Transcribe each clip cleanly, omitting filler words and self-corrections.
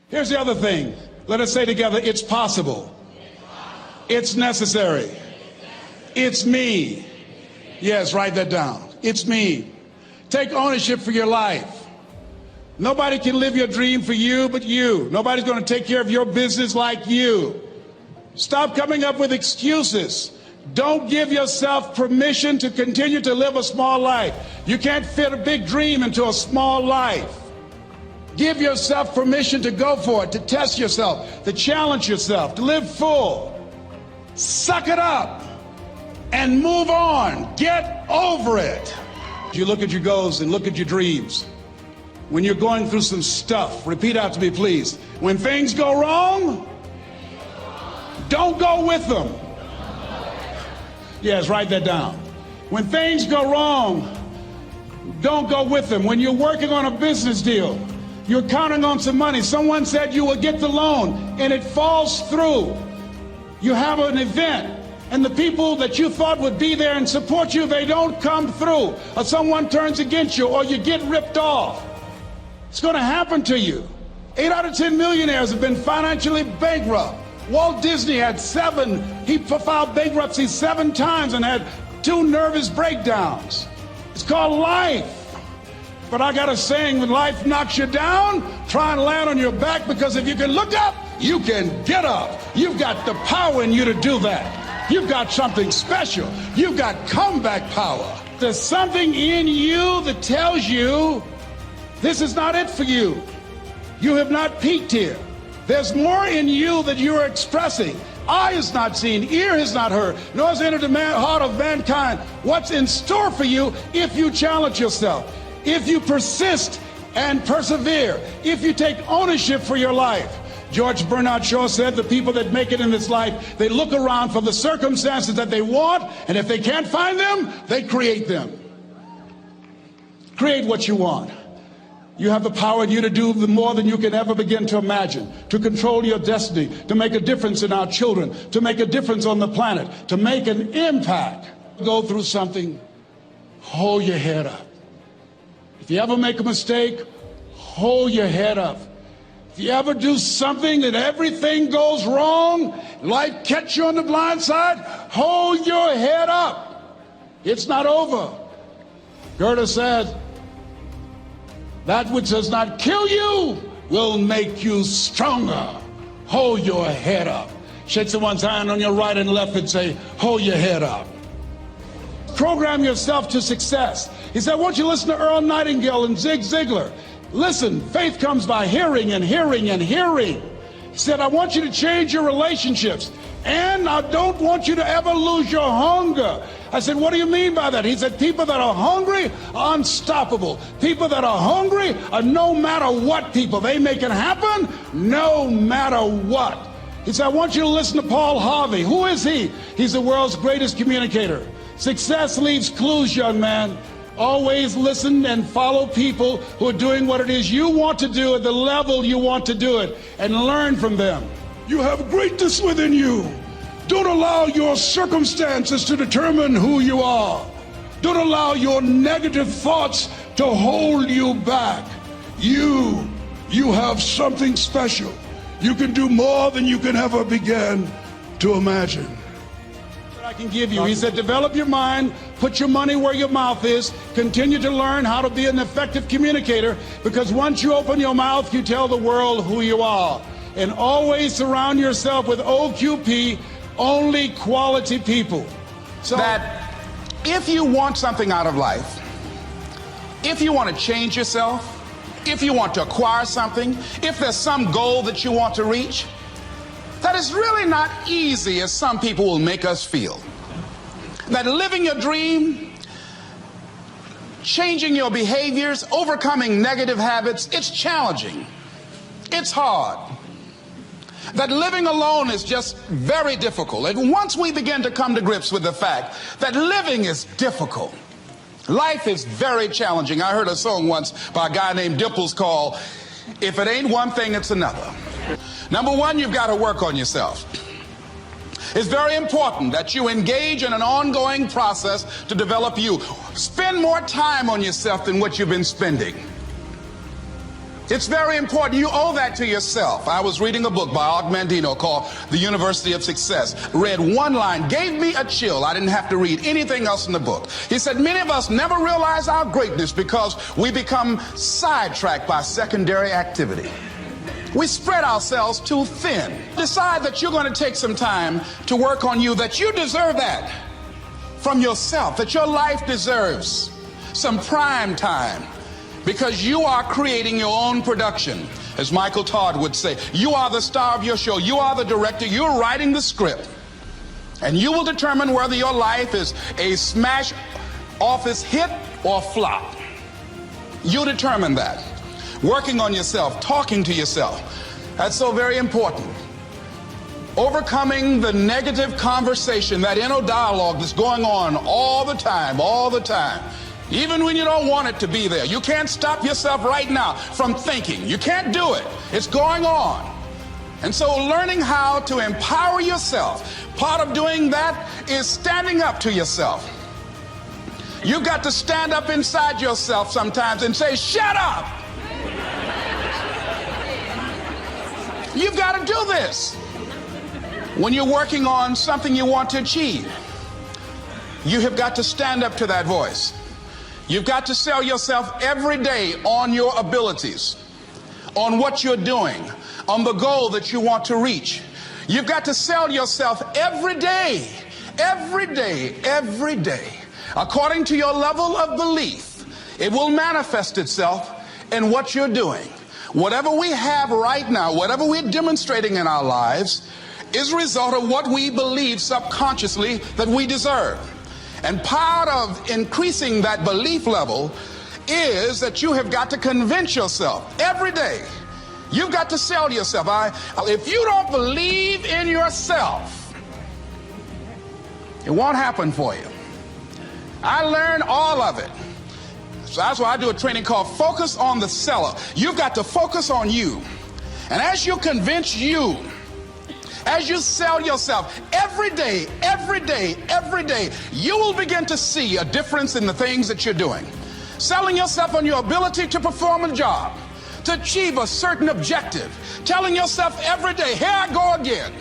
Here's the other thing. Let us say together, it's possible. It's necessary. It's me. Yes, write that down. It's me. Take ownership for your life. Nobody can live your dream for you but you. Nobody's going to take care of your business like you. Stop coming up with excuses. Don't give yourself permission to continue to live a small life. You can't fit a big dream into a small life. Give yourself permission to go for it, to test yourself, to challenge yourself, to live full. Suck it up and move on. Get over it. You look at your goals and look at your dreams. When you're going through some stuff, repeat after me, please. When things go wrong, don't go with them. Yes, write that down. When things go wrong, don't go with them. When you're working on a business deal, you're counting on some money. Someone said you will get the loan and it falls through. You have an event and the people that you thought would be there and support you, they don't come through. Or someone turns against you or you get ripped off. It's going to happen to you. 8 out of 10 millionaires have been financially bankrupt. Walt Disney had he filed bankruptcy 7 times and had 2 nervous breakdowns. It's called life. But I got a saying, when life knocks you down, try and land on your back, because if you can look up, you can get up. You've got the power in you to do that. You've got something special. You've got comeback power. There's something in you that tells you this is not it for you. You have not peaked here. There's more in you that you are expressing. Eye has not seen, ear has not heard, nor has entered the heart of mankind what's in store for you if you challenge yourself, if you persist and persevere, if you take ownership for your life. George Bernard Shaw said the people that make it in this life, they look around for the circumstances that they want, and if they can't find them, they create them. Create what you want. You have the power in you to do more than you can ever begin to imagine, to control your destiny, to make a difference in our children, to make a difference on the planet, to make an impact. Go through something, hold your head up. If you ever make a mistake, hold your head up. If you ever do something that everything goes wrong, life catch you on the blind side, hold your head up. It's not over. Goethe said, that which does not kill you will make you stronger. Hold your head up. Shake someone's hand on your right and left and say, hold your head up. Program yourself to success. He said, won't you listen to Earl Nightingale and Zig Ziglar? Listen, faith comes by hearing and hearing and hearing. He said, I want you to change your relationships, and I don't want you to ever lose your hunger. I said, what do you mean by that? He said, people that are hungry are unstoppable. People that are hungry are no matter what people. They make it happen no matter what. He said, I want you to listen to Paul Harvey. Who is he? He's the world's greatest communicator. Success leaves clues, young man. Always listen and follow people who are doing what it is you want to do at the level you want to do it, and learn from them. You have greatness within you. Don't allow your circumstances to determine who you are. Don't allow your negative thoughts to hold you back. You have something special. You can do more than you can ever begin to imagine. I can give you. He said, develop your mind, put your money where your mouth is, continue to learn how to be an effective communicator, because once you open your mouth, you tell the world who you are. And always surround yourself with OQP, only quality people. So that if you want something out of life, if you want to change yourself, if you want to acquire something, if there's some goal that you want to reach, that is really not easy as some people will make us feel. That living your dream, changing your behaviors, overcoming negative habits, it's challenging. It's hard. That living alone is just very difficult. And once we begin to come to grips with the fact that living is difficult, life is very challenging. I heard a song once by a guy named Dimples called, If It Ain't One Thing, It's Another. Number one, you've got to work on yourself. It's very important that you engage in an ongoing process to develop you. Spend more time on yourself than what you've been spending. It's very important. You owe that to yourself. I was reading a book by Og Mandino called The University of Success. Read one line, gave me a chill. I didn't have to read anything else in the book. He said, many of us never realize our greatness because we become sidetracked by secondary activity. We spread ourselves too thin. Decide that you're going to take some time to work on you, that you deserve that from yourself, that your life deserves some prime time. Because you are creating your own production. As Michael Todd would say, you are the star of your show. You are the director. You're writing the script. And you will determine whether your life is a smash office hit or flop. You determine that. Working on yourself, talking to yourself. That's so very important. Overcoming the negative conversation, that inner dialogue that's going on all the time. Even when you don't want it to be there. You can't stop yourself right now from thinking. You can't do it. It's going on. And so learning how to empower yourself, part of doing that is standing up to yourself. You've got to stand up inside yourself sometimes and say, shut up. You've got to do this. When you're working on something you want to achieve, you have got to stand up to that voice. You've got to sell yourself every day on your abilities, on what you're doing, on the goal that you want to reach. You've got to sell yourself every day, according to your level of belief. It will manifest itself in what you're doing. Whatever we have right now, whatever we're demonstrating in our lives, is a result of what we believe subconsciously that we deserve. And part of increasing that belief level is that you have got to convince yourself every day. You've got to sell yourself. If you don't believe in yourself, it won't happen for you. I learned all of it. So that's why I do a training called Focus on the Seller. You've got to focus on you. And as you convince you, as you sell yourself every day, you will begin to see a difference in the things that you're doing. Selling yourself on your ability to perform a job, to achieve a certain objective. Telling yourself every day, here I go again.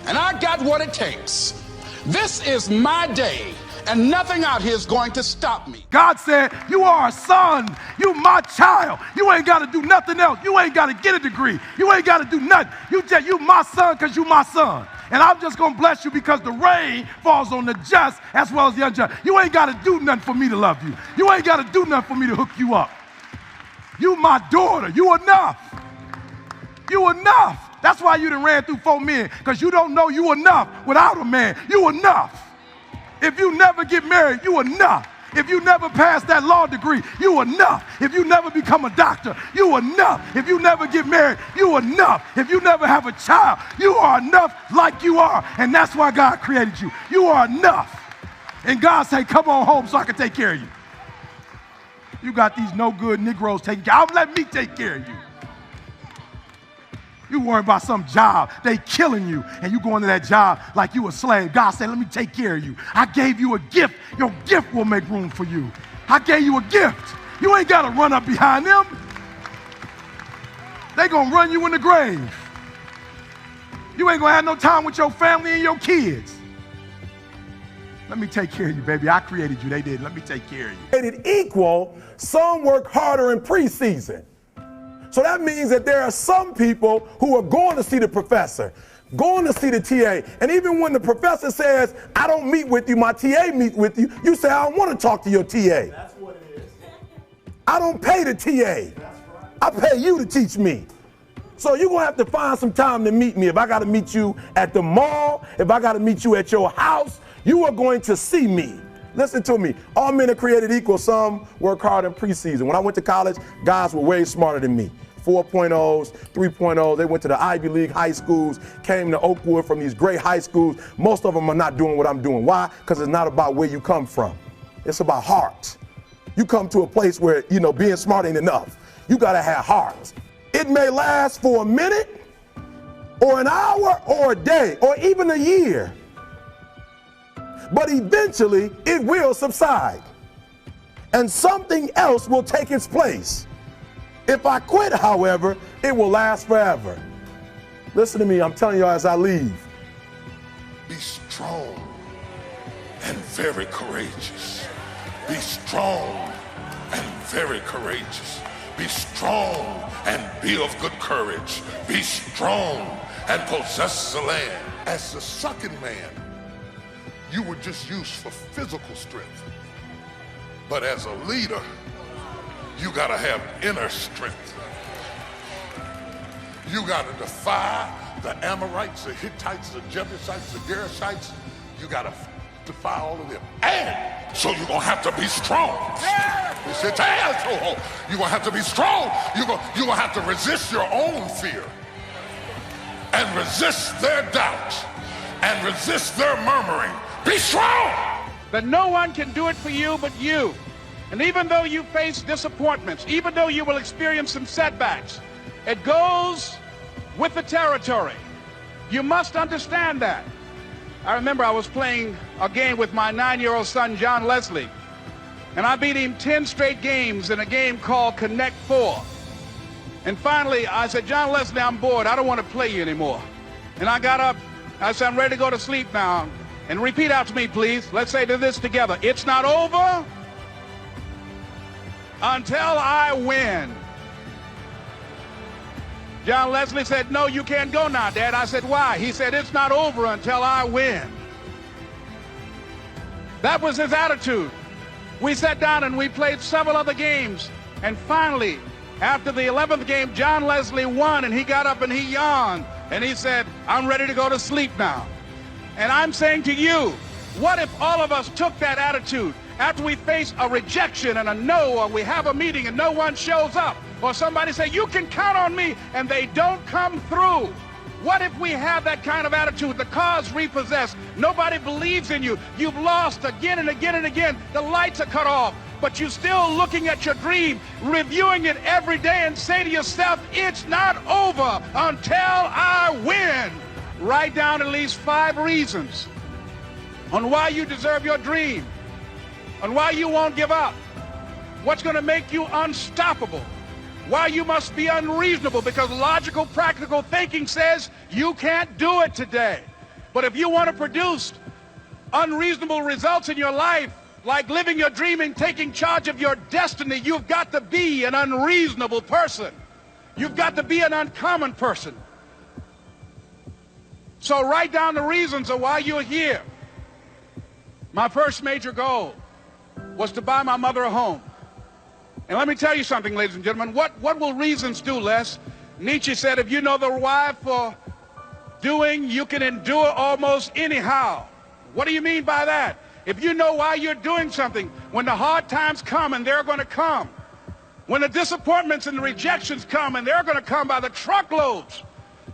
And I got what it takes. This is my day, and nothing out here is going to stop me. God said, you are a son. You my child. You ain't got to do nothing else. You ain't got to get a degree. You ain't got to do nothing. You my son because you my son. And I'm just going to bless you because the rain falls on the just as well as the unjust. You ain't got to do nothing for me to love you. You ain't got to do nothing for me to hook you up. You my daughter. You enough. You enough. That's why you done ran through 4 men, because you don't know you enough without a man. You enough. If you never get married, you enough. If you never pass that law degree, you enough. If you never become a doctor, you enough. If you never get married, you enough. If you never have a child, you are enough like you are. And that's why God created you. You are enough. And God say, come on home so I can take care of you. You got these no good Negroes taking care of you. Let me take care of you. You worry about some job, they killing you, and you go into that job like you a slave. God said, let me take care of you. I gave you a gift. Your gift will make room for you. I gave you a gift. You ain't got to run up behind them. They going to run you in the grave. You ain't going to have no time with your family and your kids. Let me take care of you, baby. I created you. They did. Let me take care of you. Created equal, some work harder in preseason. So that means that there are some people who are going to see the professor, going to see the TA. And even when the professor says, I don't meet with you, my TA meets with you, you say, I don't want to talk to your TA. That's what it is. I don't pay the TA. That's right. I pay you to teach me. So you're going to have to find some time to meet me. If I got to meet you at the mall, if I got to meet you at your house, you are going to see me. Listen to me. All men are created equal. Some work hard in preseason. When I went to college, guys were way smarter than me. 4.0s, 3.0s. They went to the Ivy League high schools, came to Oakwood from these great high schools. Most of them are not doing what I'm doing. Why? Because it's not about where you come from. It's about heart. You come to a place where, being smart ain't enough. You got to have heart. It may last for a minute or an hour or a day or even a year. But eventually it will subside and something else will take its place. If I quit, however, it will last forever. Listen to me, I'm telling you as I leave. Be strong and very courageous. Be strong and very courageous. Be strong and be of good courage. Be strong and possess the land. As the sucking man, you were just used for physical strength. But as a leader, you gotta have inner strength. You gotta defy the Amorites, the Hittites, the Jebusites, the Gerashites. You gotta defy all of them. And so you're gonna have to be strong. You said, you're gonna have to be strong. You're gonna have to resist your own fear and resist their doubt and resist their murmuring. Be strong. That no one can do it for you but you. And even though you face disappointments, even though you will experience some setbacks, it goes with the territory. You must understand that. I remember I was playing a game with my 9-year-old son, John Leslie, and I beat him 10 straight games in a game called Connect 4. And finally, I said, John Leslie, I'm bored. I don't want to play you anymore. And I got up. I said, I'm ready to go to sleep now. And repeat out to me, please. Let's say this together. It's not over until I win. John Leslie said, no, you can't go now, Dad. I said, why? He said, it's not over until I win. That was his attitude. We sat down and we played several other games. And finally, after the 11th game, John Leslie won, and he got up and he yawned. And he said, I'm ready to go to sleep now. And I'm saying to you, what if all of us took that attitude after we face a rejection and a no, or we have a meeting and no one shows up, or somebody say, you can count on me, and they don't come through? What if we have that kind of attitude? The car's repossessed. Nobody believes in you. You've lost again and again and again. The lights are cut off, but you're still looking at your dream, reviewing it every day, and say to yourself, it's not over until I win. Write down at least 5 reasons on why you deserve your dream, on why you won't give up, what's going to make you unstoppable, why you must be unreasonable, because logical, practical thinking says you can't do it today. But if you want to produce unreasonable results in your life, like living your dream and taking charge of your destiny, you've got to be an unreasonable person. You've got to be an uncommon person. So write down the reasons of why you're here. My first major goal was to buy my mother a home. And let me tell you something, ladies and gentlemen. What will reasons do, Les? Nietzsche said, if you know the why for doing, you can endure almost anyhow. What do you mean by that? If you know why you're doing something, when the hard times come, and they're going to come, when the disappointments and the rejections come, and they're going to come by the truckloads,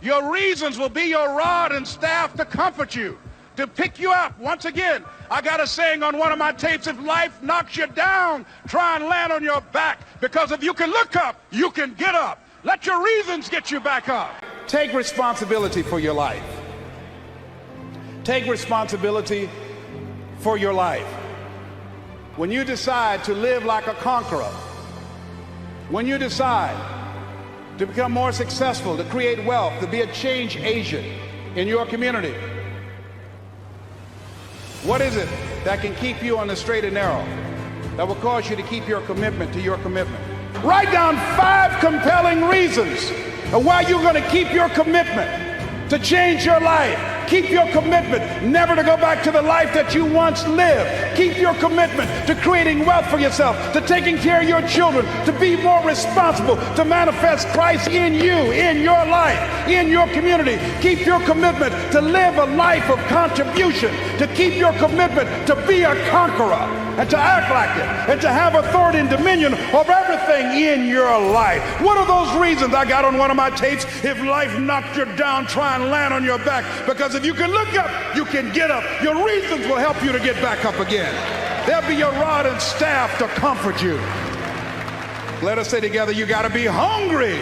your reasons will be your rod and staff to comfort you, to pick you up. Once again, I got a saying on one of my tapes, if life knocks you down, try and land on your back, because if you can look up, you can get up. Let your reasons get you back up. Take responsibility for your life. Take responsibility for your life. When you decide to live like a conqueror, when you decide to become more successful, to create wealth, to be a change agent in your community, what is it that can keep you on the straight and narrow, that will cause you to keep your commitment to your commitment? Write down 5 compelling reasons of why you're going to keep your commitment to change your life. Keep your commitment never to go back to the life that you once lived. Keep your commitment to creating wealth for yourself, to taking care of your children, to be more responsible, to manifest Christ in you, in your life, in your community. Keep your commitment to live a life of contribution, to keep your commitment to be a conqueror and to act like it and to have authority and dominion over everything in your life. What are those reasons? I got on one of my tapes, if life knocked you down, try and land on your back, because if you can look up, you can get up. Your reasons will help you to get back up again. They'll be your rod and staff to comfort you. Let us say together, you got to be hungry.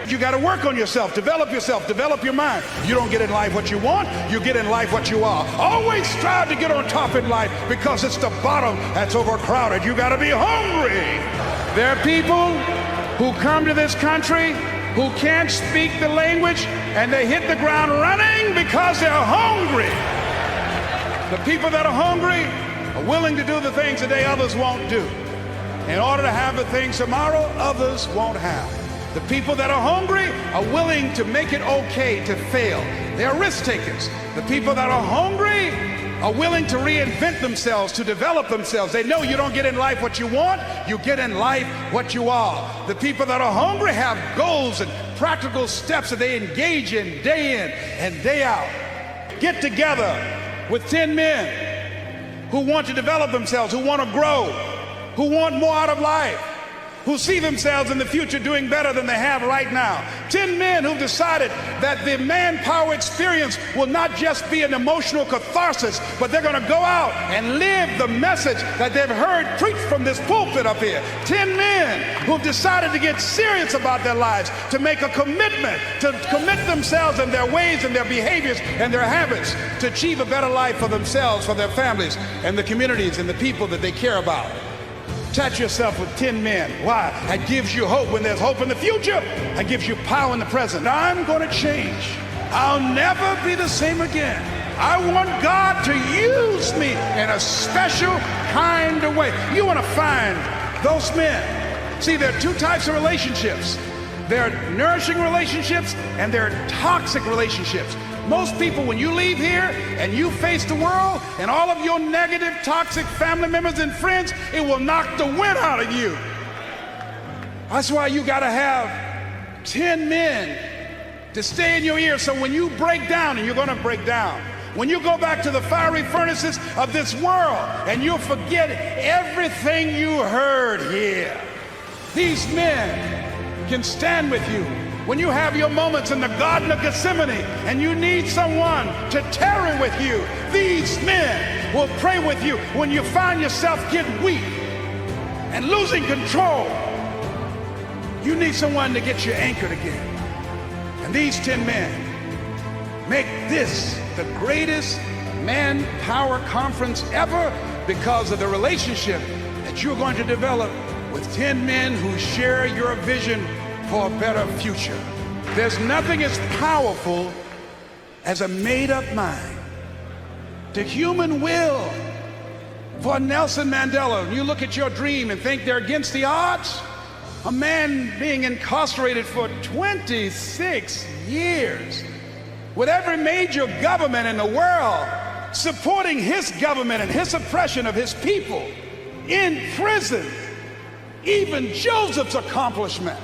You got to work on yourself, develop your mind. You don't get in life what you want, you get in life what you are. Always strive to get on top in life, because it's the bottom that's overcrowded. You got to be hungry. There are people who come to this country who can't speak the language, and they hit the ground running because they're hungry. The people that are hungry are willing to do the things today others won't do, in order to have the things tomorrow others won't have. The people that are hungry are willing to make it okay to fail. They are risk takers. The people that are hungry are willing to reinvent themselves, to develop themselves. They know you don't get in life what you want, you get in life what you are. The people that are hungry have goals and practical steps that they engage in day in and day out. Get together with 10 men who want to develop themselves, who want to grow, who want more out of life, who see themselves in the future doing better than they have right now. 10 men who've decided that the manpower experience will not just be an emotional catharsis, but they're going to go out and live the message that they've heard preached from this pulpit up here. 10 men who've decided to get serious about their lives, to make a commitment, to commit themselves and their ways and their behaviors and their habits to achieve a better life for themselves, for their families, and the communities and the people that they care about. Attach yourself with 10 men. Why? That gives you hope when there's hope in the future. That gives you power in the present. I'm going to change. I'll never be the same again. I want God to use me in a special kind of way. You want to find those men. See, there are two types of relationships. There are nourishing relationships and there are toxic relationships. Most people, when you leave here and you face the world and all of your negative, toxic family members and friends, it will knock the wind out of you. That's why you got to have 10 men to stay in your ear, so when you break down, and you're going to break down, when you go back to the fiery furnaces of this world and you'll forget everything you heard here, these men can stand with you. When you have your moments in the Garden of Gethsemane and you need someone to tarry with you, these men will pray with you. When you find yourself getting weak and losing control, you need someone to get you anchored again. And these 10 men make this the greatest manpower conference ever because of the relationship that you're going to develop with 10 men who share your vision for a better future. There's nothing as powerful as a made-up mind. The human will. For Nelson Mandela, you look at your dream and think they're against the odds. A man being incarcerated for 26 years, with every major government in the world supporting his government and his oppression of his people, in prison. Even Joseph's accomplishment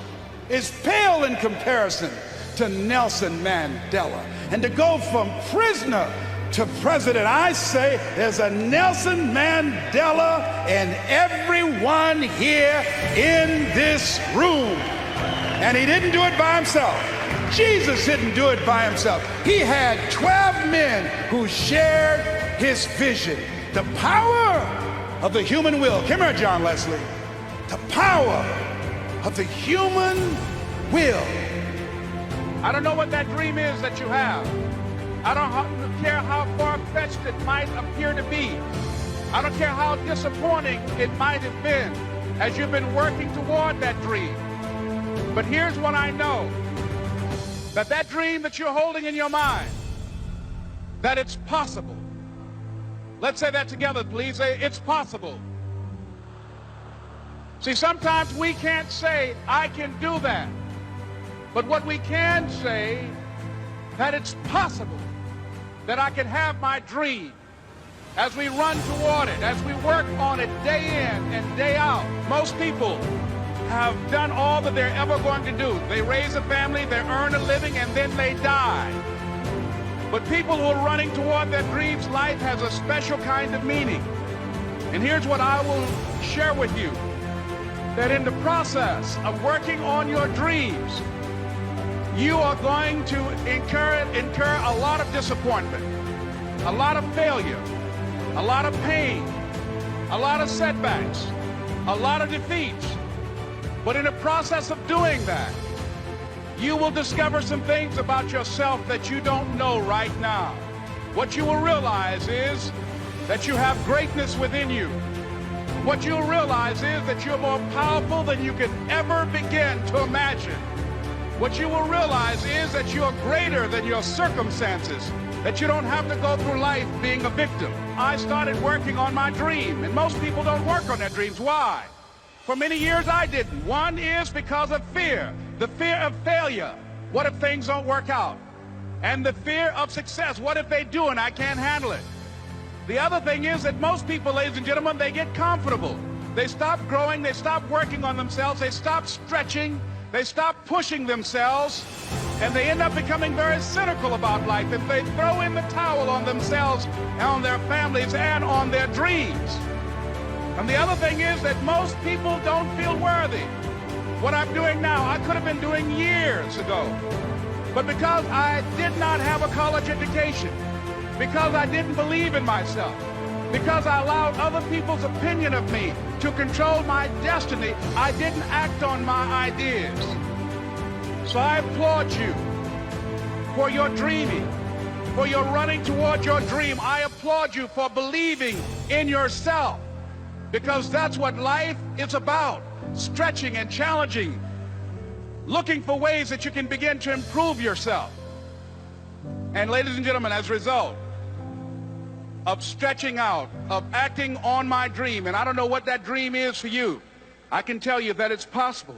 is pale in comparison to Nelson Mandela. And to go from prisoner to president, I say there's a Nelson Mandela in everyone here in this room. And he didn't do it by himself. Jesus didn't do it by himself. He had 12 men who shared his vision. The power of the human will. Come here, John Leslie. The power of the human will. I don't know what that dream is that you have. I don't care how far-fetched it might appear to be. I don't care how disappointing it might have been as you've been working toward that dream. But here's what I know. That dream that you're holding in your mind, that it's possible. Let's say that together, please. Say, it's possible. See, sometimes we can't say, I can do that. But what we can say, that it's possible that I can have my dream as we run toward it, as we work on it day in and day out. Most people have done all that they're ever going to do. They raise a family, they earn a living, and then they die. But people who are running toward their dreams, life has a special kind of meaning. And here's what I will share with you. That in the process of working on your dreams, you are going to incur a lot of disappointment, a lot of failure, a lot of pain, a lot of setbacks, a lot of defeats. But in the process of doing that, you will discover some things about yourself that you don't know right now. What you will realize is that you have greatness within you. what you'll realize is that you're more powerful than you can ever begin to imagine. What you will realize is that you're greater than your circumstances, that you don't have to go through life being a victim. I started working on my dream, and most people don't work on their dreams. Why? For many years I didn't. One is because of fear, the fear of failure. What if things don't work out? And the fear of success. What if they do and I can't handle it? The other thing is that most people, ladies and gentlemen, they get comfortable. They stop growing, they stop working on themselves, they stop stretching, they stop pushing themselves, and they end up becoming very cynical about life if they throw in the towel on themselves, on their families, and on their dreams. And the other thing is that most people don't feel worthy. What I'm doing now, I could have been doing years ago. But because I did not have a college education, because I didn't believe in myself, because I allowed other people's opinion of me to control my destiny, I didn't act on my ideas. So I applaud you for your dreaming, for your running toward your dream. I applaud you for believing in yourself, because that's what life is about, stretching and challenging, looking for ways that you can begin to improve yourself. And ladies and gentlemen, as a result of stretching out, of acting on my dream, and I don't know what that dream is for you, I can tell you that it's possible.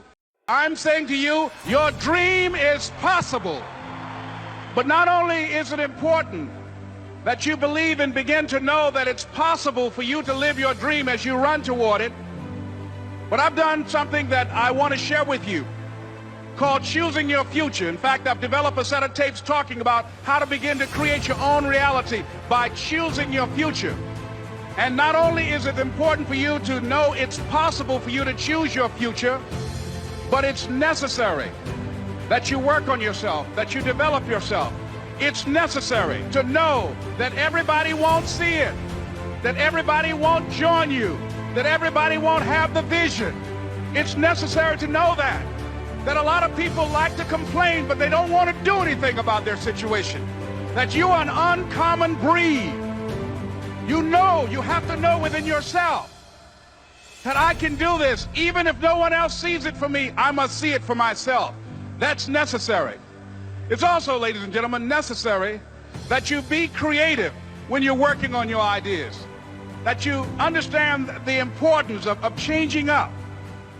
I'm saying to you, your dream is possible. But not only is it important that you believe and begin to know that it's possible for you to live your dream as you run toward it, but I've done something that I want to share with you called Choosing Your Future. In fact, I've developed a set of tapes talking about how to begin to create your own reality by choosing your future. And not only is it important for you to know it's possible for you to choose your future, but it's necessary that you work on yourself, that you develop yourself. It's necessary to know that everybody won't see it, that everybody won't join you, that everybody won't have the vision. It's necessary to know that a lot of people like to complain, but they don't want to do anything about their situation, that you are an uncommon breed. You know, you have to know within yourself that I can do this. Even if no one else sees it for me, I must see it for myself. That's necessary. It's also, ladies and gentlemen, necessary that you be creative when you're working on your ideas, that you understand the importance of changing up,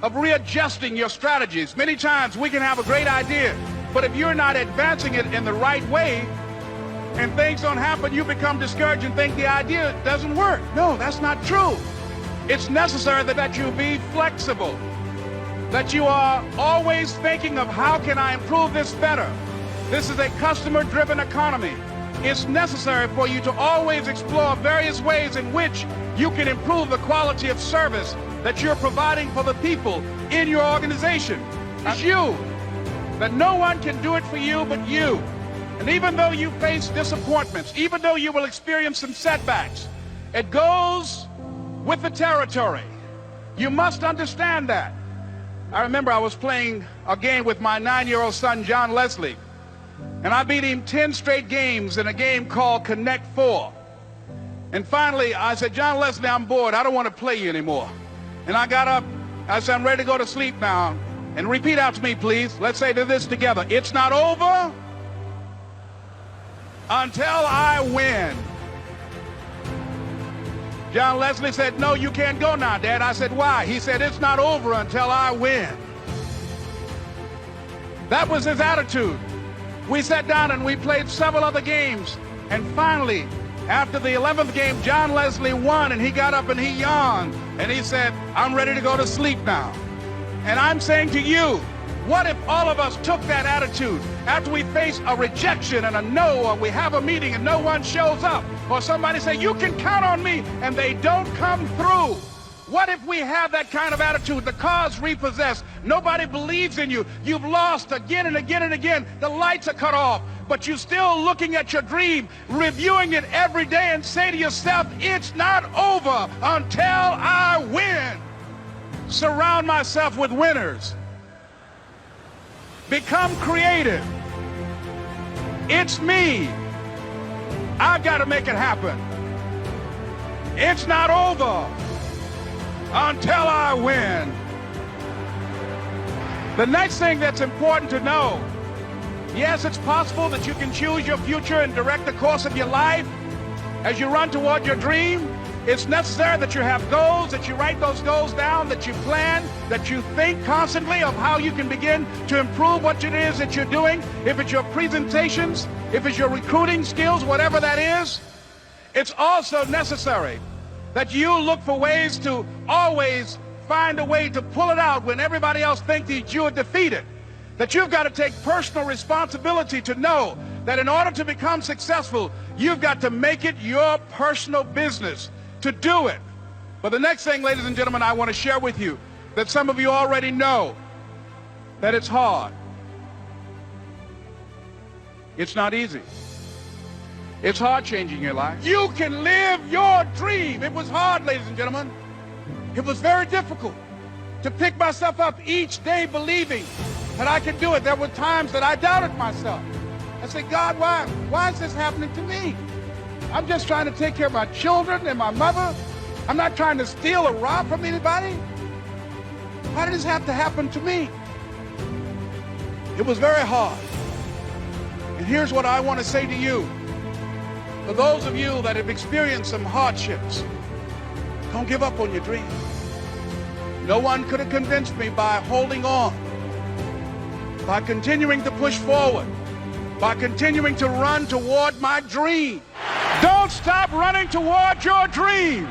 of readjusting your strategies. Many times we can have a great idea, but if you're not advancing it in the right way and things don't happen, you become discouraged and think the idea doesn't work. No, that's not true. It's necessary that you be flexible, that you are always thinking of how can I improve this better. This is a customer-driven economy. It's necessary for you to always explore various ways in which you can improve the quality of service that you're providing for the people in your organization. It's you, that no one can do it for you but you. And even though you face disappointments, even though you will experience some setbacks, it goes with the territory. You must understand that. I remember I was playing a game with my 9-year-old son, John Leslie, and I beat him 10 straight games in a game called Connect 4. And finally, I said, John Leslie, I'm bored. I don't want to play you anymore. And I got up. I said, I'm ready to go to sleep now. And repeat out to me, please. Let's say this together. It's not over until I win. John Leslie said, no, you can't go now, Dad. I said, why? He said, it's not over until I win. That was his attitude. We sat down and we played several other games. And finally, after the 11th game, John Leslie won, and he got up and he yawned. And he said, I'm ready to go to sleep now. And I'm saying to you, what if all of us took that attitude after we face a rejection and a no, or we have a meeting and no one shows up, or somebody say, you can count on me, and they don't come through? What if we have that kind of attitude? The car's repossessed. Nobody believes in you. You've lost again and again and again. The lights are cut off, but you're still looking at your dream, reviewing it every day, and say to yourself, it's not over until I win. Surround myself with winners. Become creative. It's me. I've got to make it happen. It's not over until I win. The next thing that's important to know, yes, it's possible that you can choose your future and direct the course of your life as you run toward your dream. It's necessary that you have goals, that you write those goals down, that you plan, that you think constantly of how you can begin to improve what it is that you're doing. If it's your presentations, if it's your recruiting skills, whatever that is, it's also necessary that you look for ways to always find a way to pull it out when everybody else thinks that you are defeated. That you've got to take personal responsibility to know that in order to become successful, you've got to make it your personal business to do it. But the next thing, ladies and gentlemen, I want to share with you that some of you already know that it's hard. It's not easy. It's hard changing your life. You can live your dream. It was hard, ladies and gentlemen. It was very difficult to pick myself up each day believing that I could do it. There were times that I doubted myself. I said, God, why is this happening to me? I'm just trying to take care of my children and my mother. I'm not trying to steal or rob from anybody. Why did this have to happen to me? It was very hard. And here's what I want to say to you. For those of you that have experienced some hardships, don't give up on your dream. No one could have convinced me by holding on, by continuing to push forward, by continuing to run toward my dream. Don't stop running toward your dream.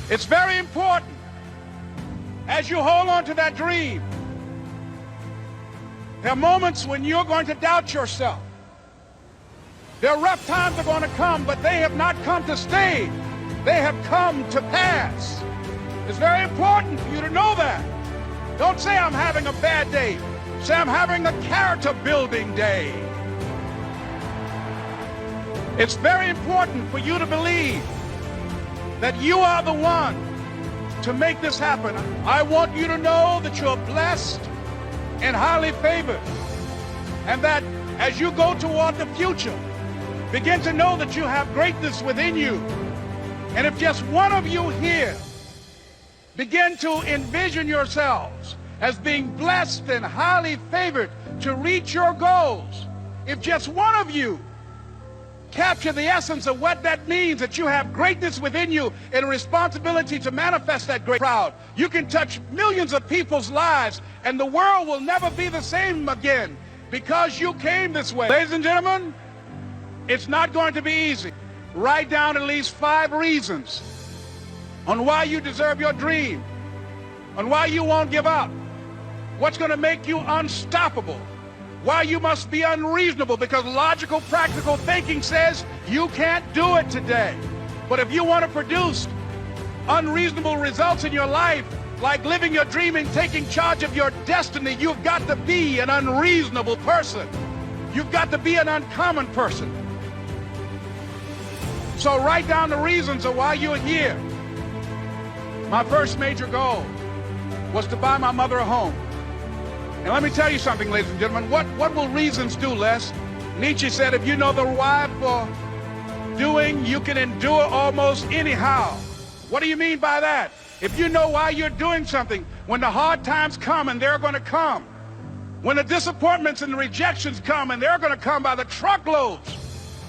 It's very important as you hold on to that dream. There are moments when you're going to doubt yourself. There are rough times that are going to come, but they have not come to stay. They have come to pass. It's very important for you to know that. Don't say I'm having a bad day. Say I'm having a character building day. It's very important for you to believe that you are the one to make this happen. I want you to know that you're blessed and highly favored, and that as you go toward the future, begin to know that you have greatness within you. And if just one of you here begin to envision yourselves as being blessed and highly favored to reach your goals, if just one of you capture the essence of what that means, that you have greatness within you and a responsibility to manifest that great proud, you can touch millions of people's lives, and the world will never be the same again because you came this way. Ladies and gentlemen, it's not going to be easy. Write down at least 5 reasons on why you deserve your dream, on why you won't give up, what's going to make you unstoppable, why you must be unreasonable, because logical, practical thinking says you can't do it today. But if you want to produce unreasonable results in your life, like living your dream and taking charge of your destiny, you've got to be an unreasonable person. You've got to be an uncommon person. So write down the reasons of why you're here. My first major goal was to buy my mother a home. And let me tell you something, ladies and gentlemen. What will reasons do, Les? Nietzsche said, if you know the why for doing, you can endure almost anyhow. What do you mean by that? If you know why you're doing something, when the hard times come, and they're going to come, when the disappointments and the rejections come, and they're going to come by the truckloads,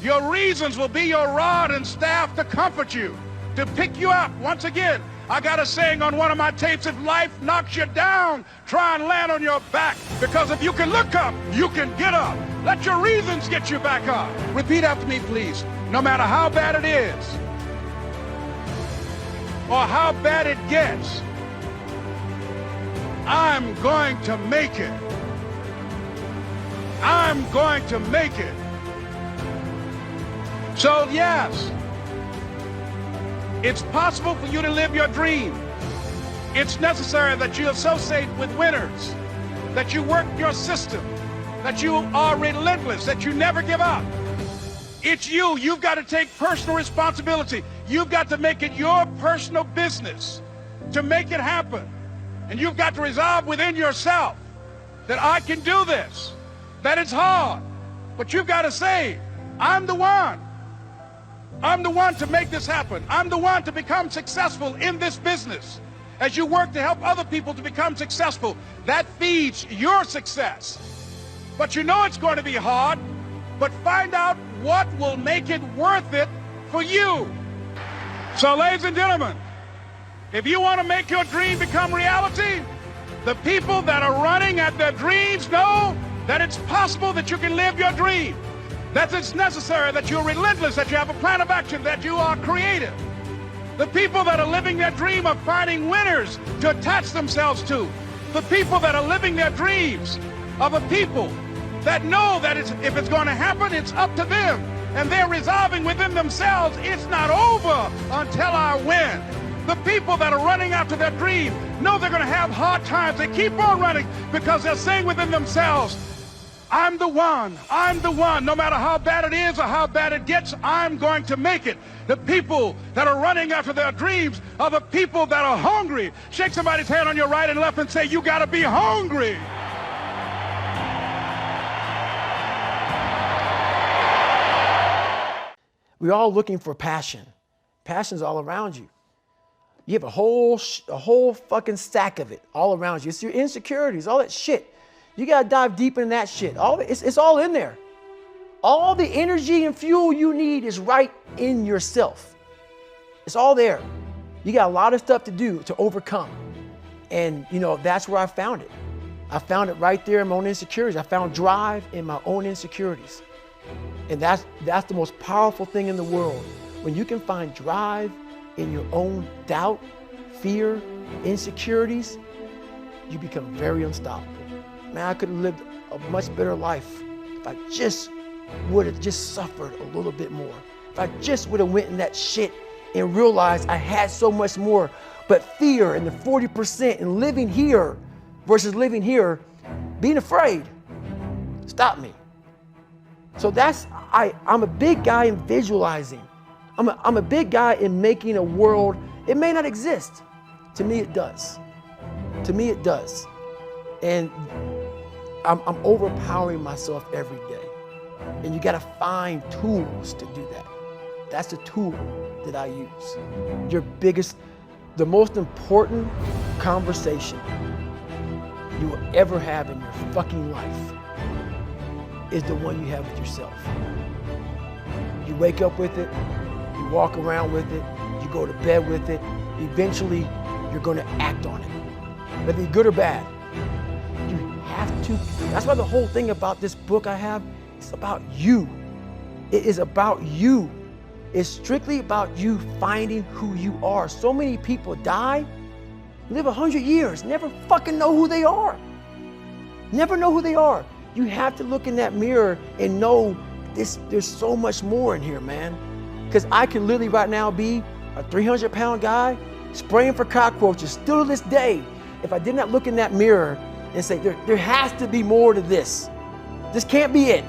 your reasons will be your rod and staff to comfort you, to pick you up. Once again, I got a saying on one of my tapes, if life knocks you down, try and land on your back, because if you can look up, you can get up. Let your reasons get you back up. Repeat after me, please. No matter how bad it is, or how bad it gets, I'm going to make it. I'm going to make it. So yes, it's possible for you to live your dream. It's necessary that you associate with winners, that you work your system, that you are relentless, that you never give up. It's you. You've got to take personal responsibility. You've got to make it your personal business to make it happen. And you've got to resolve within yourself that I can do this, that it's hard, but you've got to say, I'm the one. I'm the one to make this happen. I'm the one to become successful in this business. As you work to help other people to become successful, that feeds your success. But you know it's going to be hard, but find out what will make it worth it for you. So, ladies and gentlemen, if you want to make your dream become reality, the people that are running at their dreams know that it's possible that you can live your dream, that it's necessary, that you're relentless, that you have a plan of action, that you are creative. The people that are living their dream of finding winners to attach themselves to. The people that are living their dreams are the people that know that if it's going to happen, it's up to them. And they're resolving within themselves, it's not over until I win. The people that are running after their dream know they're going to have hard times. They keep on running because they're saying within themselves, I'm the one, no matter how bad it is or how bad it gets, I'm going to make it. The people that are running after their dreams are the people that are hungry. Shake somebody's hand on your right and left and say, you got to be hungry. We're all looking for passion. Passion's all around you. You have a whole fucking stack of it all around you. It's your insecurities, all that shit. You got to dive deep in that shit. It's all in there. All the energy and fuel you need is right in yourself. It's all there. You got a lot of stuff to do to overcome. And, you know, that's where I found it. I found it right there in my own insecurities. I found drive in my own insecurities. And that's the most powerful thing in the world. When you can find drive in your own doubt, fear, insecurities, you become very unstoppable. Man, I could have lived a much better life if I just would have just suffered a little bit more. If I just would have went in that shit and realized I had so much more. But fear and the 40% and living here versus living here, being afraid, stopped me. So I'm a big guy in visualizing. I'm a big guy in making a world. It may not exist. To me, it does. To me, it does. And I'm overpowering myself every day. And you got to find tools to do that. That's the tool that I use. The most important conversation you will ever have in your fucking life is the one you have with yourself. You wake up with it, you walk around with it, you go to bed with it. Eventually, you're going to act on it, whether it's good or bad. You have to. That's why the whole thing about this book I have, it's about you. It is about you. It's strictly about you finding who you are. So many people die, live 100 years, never fucking know who they are. Never know who they are. You have to look in that mirror and know there's so much more in here, man. Because I could literally right now be a 300-pound guy spraying for cockroaches still to this day if I did not look in that mirror and say, there has to be more to this. This can't be it.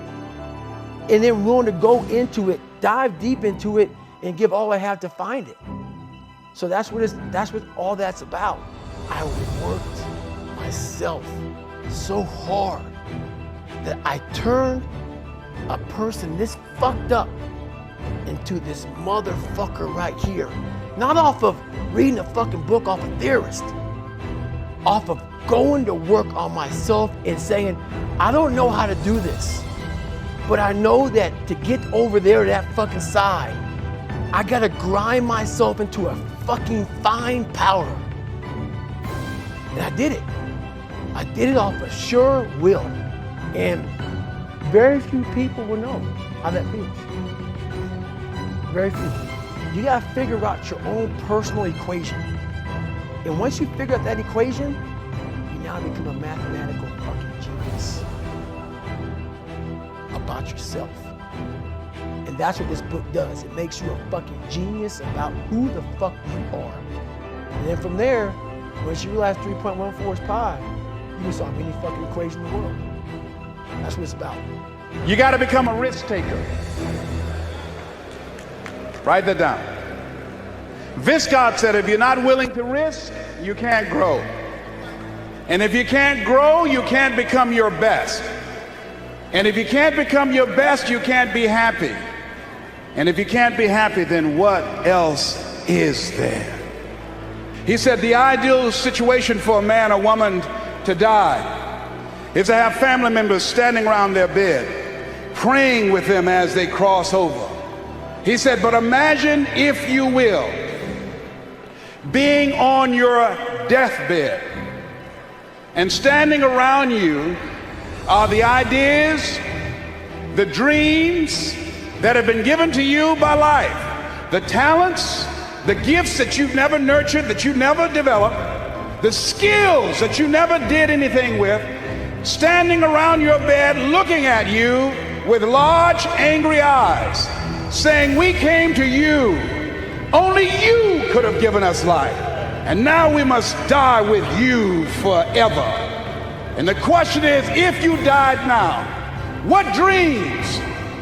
And then willing to go into it, dive deep into it, and give all I have to find it. So that's what all that's about. I worked myself so hard that I turned a person this fucked up into this motherfucker right here. Not off of reading a fucking book off a theorist. Off of going to work on myself and saying, I don't know how to do this, but I know that to get over there to that fucking side, I gotta grind myself into a fucking fine powder. And I did it. I did it off of sure will. And very few people will know how that feels. Very few. You gotta figure out your own personal equation. And once you figure out that equation, you now become a mathematical fucking genius about yourself. And that's what this book does. It makes you a fucking genius about who the fuck you are. And then from there, once you realize 3.14 is pi, you can solve any fucking equation in the world. That's what it's about. You got to become a risk taker. Write that down. Viscott said, if you're not willing to risk, you can't grow. And if you can't grow, you can't become your best. And if you can't become your best, you can't be happy. And if you can't be happy, then what else is there? He said the ideal situation for a man or woman to die is to have family members standing around their bed, praying with them as they cross over. He said, but imagine, if you will, being on your deathbed, and standing around you are the ideas, the dreams that have been given to you by life, the talents, the gifts that you've never nurtured, that you never developed, the skills that you never did anything with, standing around your bed looking at you with large angry eyes, saying, we came to you, only you could have given us life, and now we must die with you forever. And the question is, if you died now, what dreams,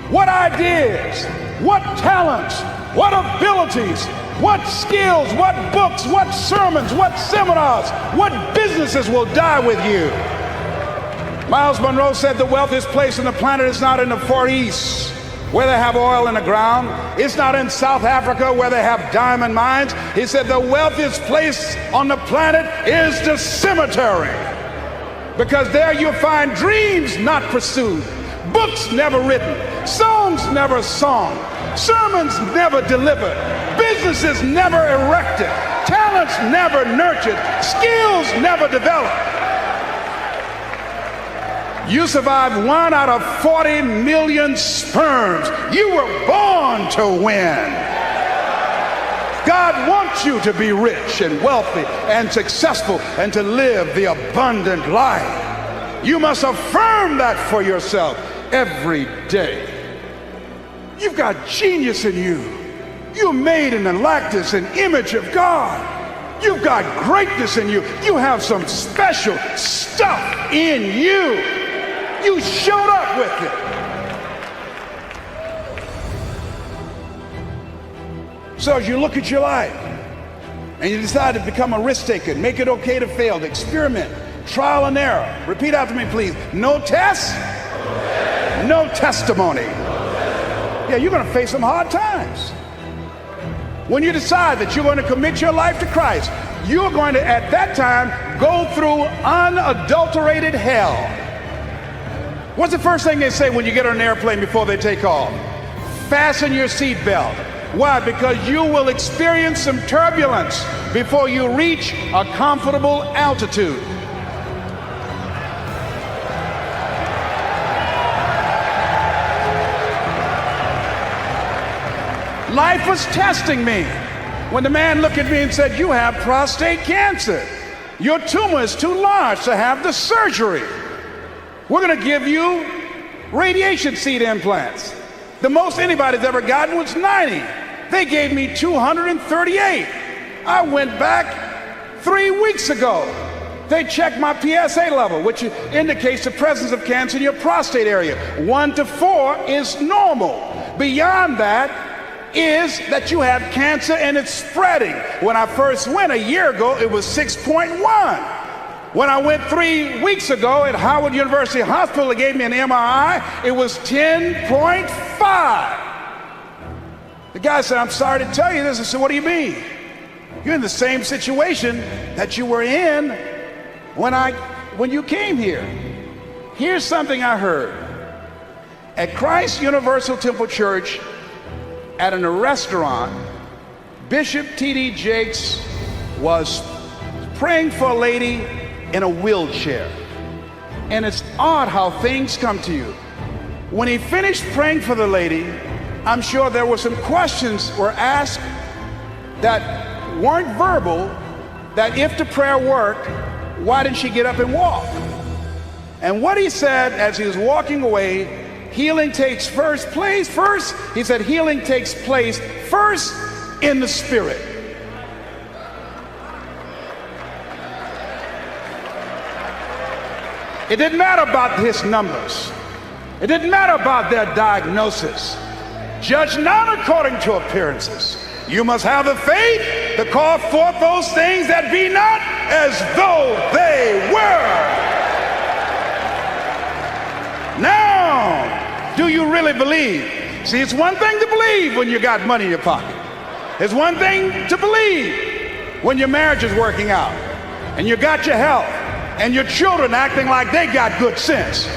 what ideas, what talents, what abilities, what skills, what books, what sermons, what seminars, what businesses will die with you? Miles Monroe said the wealthiest place on the planet is not in the Far East, where they have oil in the ground. It's not in South Africa, where they have diamond mines. He said the wealthiest place on the planet is the cemetery, because there you'll find dreams not pursued, books never written, songs never sung, sermons never delivered, businesses never erected, talents never nurtured, skills never developed. You survived 1 out of 40 million sperms. You were born to win. God wants you to be rich and wealthy and successful and to live the abundant life. You must affirm that for yourself every day. You've got genius in you. You're made in the likeness and image of God. You've got greatness in you. You have some special stuff in you. You showed up with it. So as you look at your life and you decide to become a risk taker, make it okay to fail, to experiment, trial and error. Repeat after me, please. No test, no testimony. Yeah, you're going to face some hard times. When you decide that you're going to commit your life to Christ, you're going to, at that time, go through unadulterated hell. What's the first thing they say when you get on an airplane before they take off? Fasten your seatbelt. Why? Because you will experience some turbulence before you reach a comfortable altitude. Life was testing me when the man looked at me and said, you have prostate cancer. Your tumor is too large to have the surgery. We're going to give you radiation seed implants. The most anybody's ever gotten was 90. They gave me 238. I went back 3 weeks ago. They checked my PSA level, which indicates the presence of cancer in your prostate area. 1 to 4 is normal. Beyond that is that you have cancer and it's spreading. When I first went a year ago, it was 6.1. When I went 3 weeks ago at Howard University Hospital, they gave me an MRI, it was 10.5. The guy said, I'm sorry to tell you this. I said, what do you mean? You're in the same situation that you were in when you came here. Here's something I heard. At Christ Universal Temple Church, at a restaurant, Bishop T.D. Jakes was praying for a lady in a wheelchair. And it's odd how things come to you. When he finished praying for the lady, I'm sure there were some questions were asked that weren't verbal, that if the prayer worked, why didn't she get up and walk? And what he said as he was walking away, healing takes first, he said healing takes place first in the spirit. It didn't matter about his numbers. It didn't matter about their diagnosis. Judge not according to appearances. You must have the faith to call forth those things that be not as though they were. Now, do you really believe See, it's one thing to believe when you got money in your pocket. It's one thing to believe when your marriage is working out and you got your health and your children acting like they got good sense.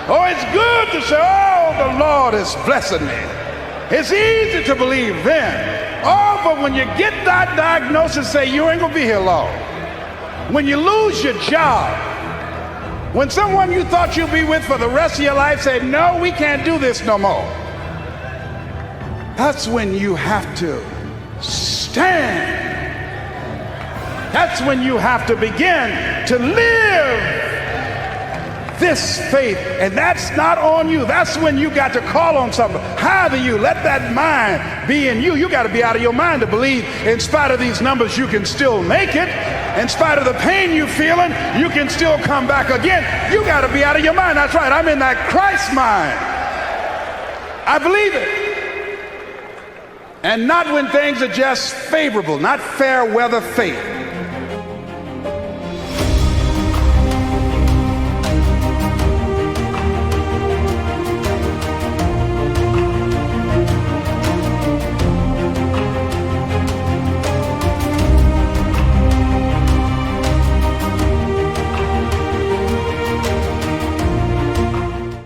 Oh, it's good to say, oh, the Lord is blessing me. It's easy to believe then. Oh, but when you get that diagnosis, say you ain't gonna be here long. When you lose your job, when someone you thought you'd be with for the rest of your life say, no, we can't do this no more. That's when you have to stand. That's when you have to begin to live this faith, and that's not on you. That's when you got to call on something higher than you. Let that mind be in you. You got to be out of your mind to believe in spite of these numbers you can still make it. In spite of the pain you're feeling, you can still come back again. You got to be out of your mind. That's right. I'm in that Christ mind. I believe it. And not when things are just favorable, not fair weather faith.